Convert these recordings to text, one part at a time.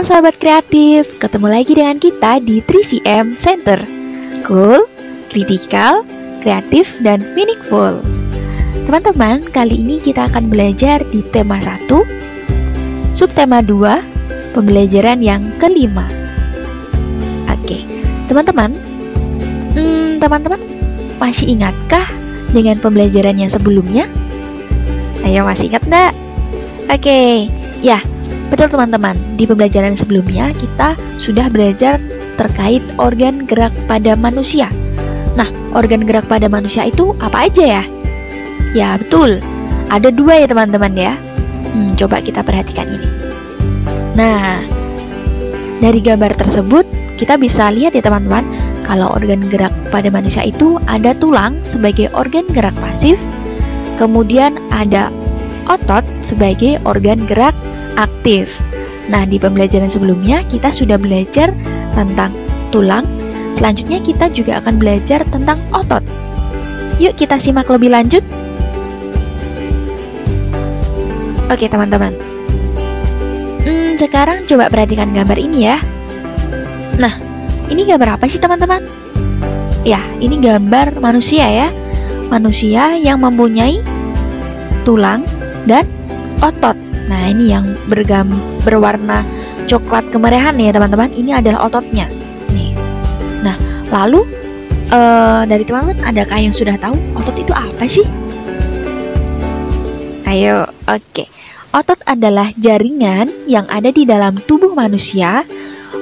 sahabat kreatif, ketemu lagi dengan kita di 3CM Center. Cool, critical, kreatif, dan meaningful. Teman-teman, kali ini kita akan belajar di tema 1, subtema 2, pembelajaran yang kelima. Oke, teman-teman, teman-teman masih ingatkah dengan pembelajaran yang sebelumnya? Ayo, masih ingat enggak? Oke, ya, betul teman-teman. Di pembelajaran sebelumnya kita sudah belajar terkait organ gerak pada manusia. Nah, organ gerak pada manusia itu apa aja ya? Ya, betul. Ada 2 ya teman-teman ya. Coba kita perhatikan ini. Nah, dari gambar tersebut kita bisa lihat ya teman-teman, kalau organ gerak pada manusia itu ada tulang sebagai organ gerak pasif, kemudian ada otot sebagai organ gerak aktif. Nah, di pembelajaran sebelumnya kita sudah belajar tentang tulang. Selanjutnya kita juga akan belajar tentang otot. Yuk kita simak lebih lanjut. Oke teman-teman, sekarang coba perhatikan gambar ini ya. Nah, ini gambar apa sih teman-teman? Ya, ini gambar manusia ya. Manusia yang mempunyai tulang dan otot. Nah, ini yang berwarna coklat kemerahan ya teman-teman. Ini adalah ototnya. Nih. Nah, lalu dari teman-teman adakah yang sudah tahu otot itu apa sih? Ayo, oke. Otot adalah jaringan yang ada di dalam tubuh manusia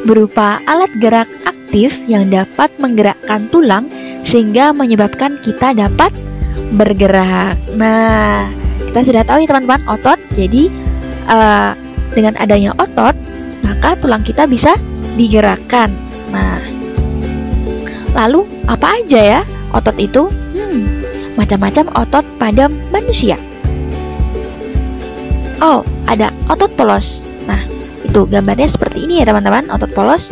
berupa alat gerak aktif yang dapat menggerakkan tulang sehingga menyebabkan kita dapat bergerak. Nah, kita sudah tahu ya teman-teman, otot. Jadi dengan adanya otot, maka tulang kita bisa digerakkan. Nah, lalu apa aja ya otot itu? Macam-macam otot pada manusia. Oh, ada otot polos. Nah, itu gambarnya seperti ini ya teman-teman, otot polos.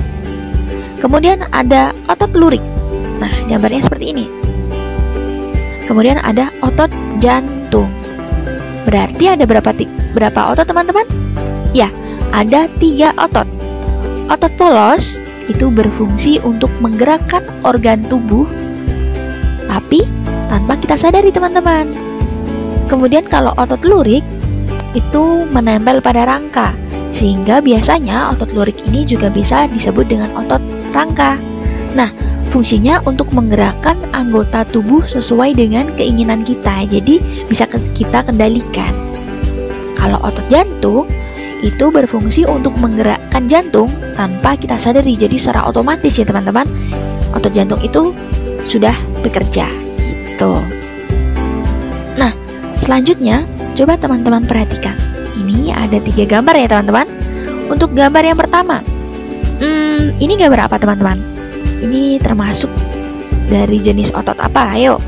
Kemudian ada otot lurik. Nah, gambarnya seperti ini. Kemudian ada otot jantung. Berarti ada berapa otot teman-teman? Ya, ada 3 otot. Otot polos itu berfungsi untuk menggerakkan organ tubuh, tapi tanpa kita sadari teman-teman. Kemudian kalau otot lurik itu menempel pada rangka, sehingga biasanya otot lurik ini juga bisa disebut dengan otot rangka. Nah, fungsinya untuk menggerakkan anggota tubuh sesuai dengan keinginan kita, jadi bisa kita kendalikan. Kalau otot jantung itu berfungsi untuk menggerakkan jantung tanpa kita sadari, jadi secara otomatis ya teman-teman, otot jantung itu sudah bekerja gitu. Nah, selanjutnya coba teman-teman perhatikan. Ini ada 3 gambar ya teman-teman. Untuk gambar yang pertama, ini gambar apa teman-teman? Ini termasuk dari jenis otot apa? Ayo.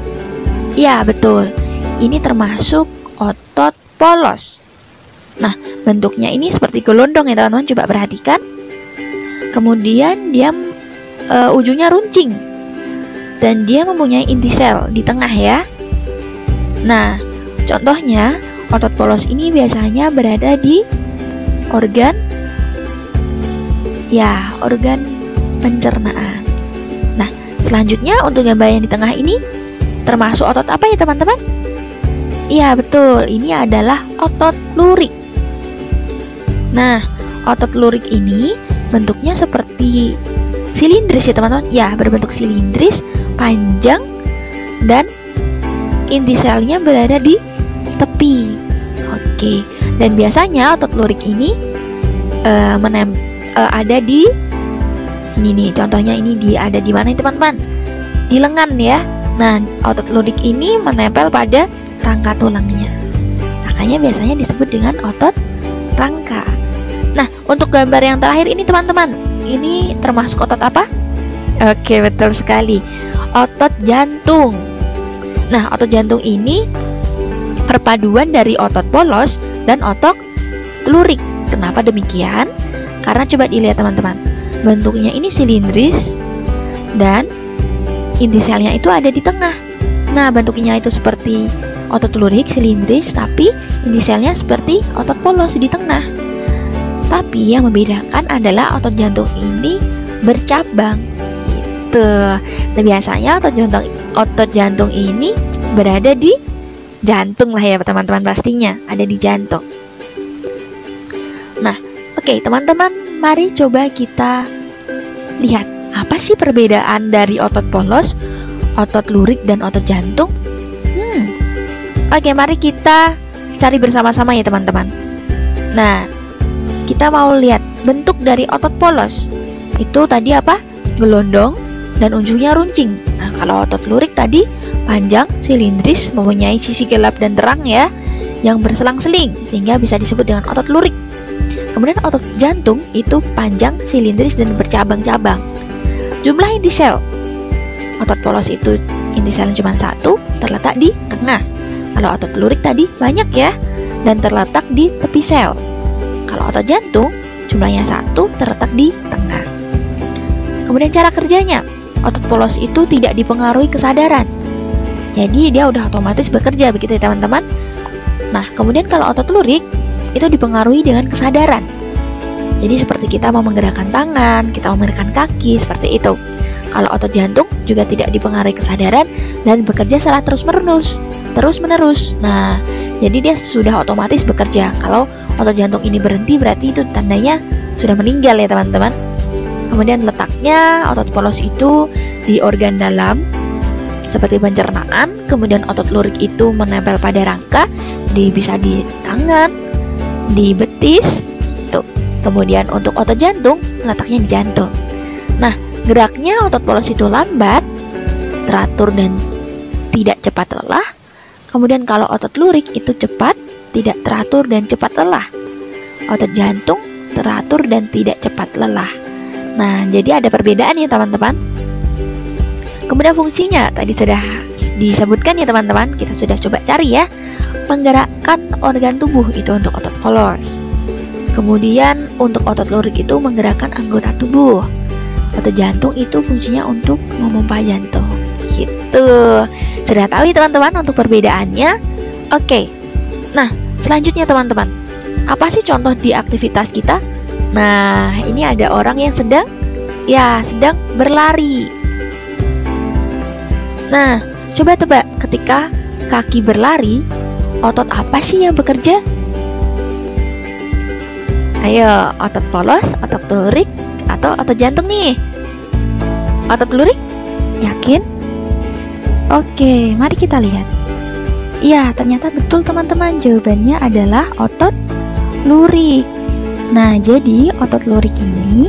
Ya, betul. Ini termasuk otot polos. Nah, bentuknya ini seperti gelondong ya teman-teman. Coba perhatikan. Kemudian dia ujungnya runcing. Dan dia mempunyai inti sel di tengah ya. Nah, contohnya otot polos ini biasanya berada di organ pencernaan. Nah, selanjutnya untuk gambar yang di tengah ini termasuk otot apa ya teman-teman? Iya, betul. Ini adalah otot lurik. Nah, otot lurik ini bentuknya seperti silindris ya teman-teman. Ya, berbentuk silindris, panjang, dan inti selnya berada di tepi. Oke. Dan biasanya otot lurik ini ada di sini nih. Contohnya ini ada di mana teman-teman? Di lengan ya. Nah, otot lurik ini menempel pada rangka tulangnya. Makanya biasanya disebut dengan otot rangka. Nah, untuk gambar yang terakhir ini teman-teman, ini termasuk otot apa? Oke, betul sekali. Otot jantung. Nah, otot jantung ini perpaduan dari otot polos dan otot lurik. Kenapa demikian? Karena coba dilihat teman-teman, bentuknya ini silindris dan inti selnya itu ada di tengah. Nah, bentuknya itu seperti otot lurik silindris, tapi inti selnya seperti otot polos di tengah. Tapi yang membedakan adalah otot jantung ini bercabang. Gitu. Nah, biasanya otot jantung ini berada di jantung lah ya teman-teman, pastinya ada di jantung. Nah, oke teman-teman, mari coba kita lihat apa sih perbedaan dari otot polos, otot lurik, dan otot jantung. Oke, mari kita cari bersama-sama ya teman-teman. Nah, kita mau lihat bentuk dari otot polos. Itu tadi apa? Gelondong dan ujungnya runcing. Nah, kalau otot lurik tadi panjang, silindris, mempunyai sisi gelap dan terang ya, yang berselang-seling sehingga bisa disebut dengan otot lurik. Kemudian otot jantung itu panjang, silindris, dan bercabang-cabang. Jumlah inti sel otot polos itu inti selnya cuma satu, terletak di tengah. Kalau otot lurik tadi banyak ya, dan terletak di tepi sel. Kalau otot jantung jumlahnya satu, terletak di tengah. Kemudian cara kerjanya, otot polos itu tidak dipengaruhi kesadaran. Jadi dia udah otomatis bekerja begitu ya teman-teman. Nah, kemudian kalau otot lurik itu dipengaruhi dengan kesadaran. Jadi seperti kita mau menggerakkan tangan, kita mau menggerakkan kaki, seperti itu. Kalau otot jantung juga tidak dipengaruhi kesadaran dan bekerja secara terus-menerus. Nah, jadi dia sudah otomatis bekerja. Kalau otot jantung ini berhenti, berarti itu tandanya sudah meninggal ya teman-teman. Kemudian letaknya otot polos itu di organ dalam seperti pencernaan. Kemudian otot lurik itu menempel pada rangka, bisa di tangan, di betis. Tuh. Kemudian untuk otot jantung letaknya di jantung. Nah, geraknya otot polos itu lambat, teratur, dan tidak cepat lelah. Kemudian kalau otot lurik itu cepat, tidak teratur, dan cepat lelah. Otot jantung teratur dan tidak cepat lelah. Nah, jadi ada perbedaan ya teman-teman. Kemudian fungsinya tadi sudah disebutkan ya teman-teman. Kita sudah coba cari ya. Menggerakkan organ tubuh itu untuk otot polos. Kemudian untuk otot lurik itu menggerakkan anggota tubuh. Otot jantung itu fungsinya untuk memompa jantung. Gitu. Sudah tahu ya teman-teman untuk perbedaannya? Oke. Nah, selanjutnya teman-teman, apa sih contoh di aktivitas kita? Nah, ini ada orang yang sedang berlari. Nah, coba tebak, ketika kaki berlari, otot apa sih yang bekerja? Ayo, otot polos, otot lurik, atau otot jantung nih? Otot lurik? Yakin? Oke, mari kita lihat. Iya, ternyata betul teman-teman. Jawabannya adalah otot lurik. Nah, jadi otot lurik ini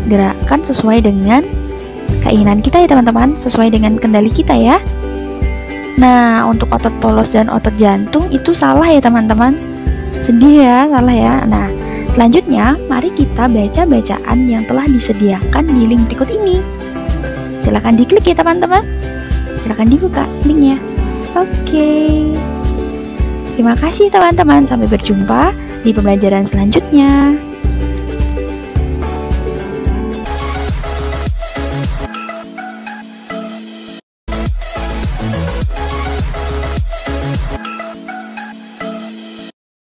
digerakkan sesuai dengan keinginan kita ya teman-teman, sesuai dengan kendali kita ya. Nah, untuk otot polos dan otot jantung itu salah ya teman-teman. Sedih ya, salah ya. Nah, selanjutnya mari kita baca bacaan yang telah disediakan di link berikut ini. Silahkan diklik ya teman-teman. Silahkan dibuka linknya. Oke. Terima kasih teman-teman. Sampai berjumpa di pembelajaran selanjutnya.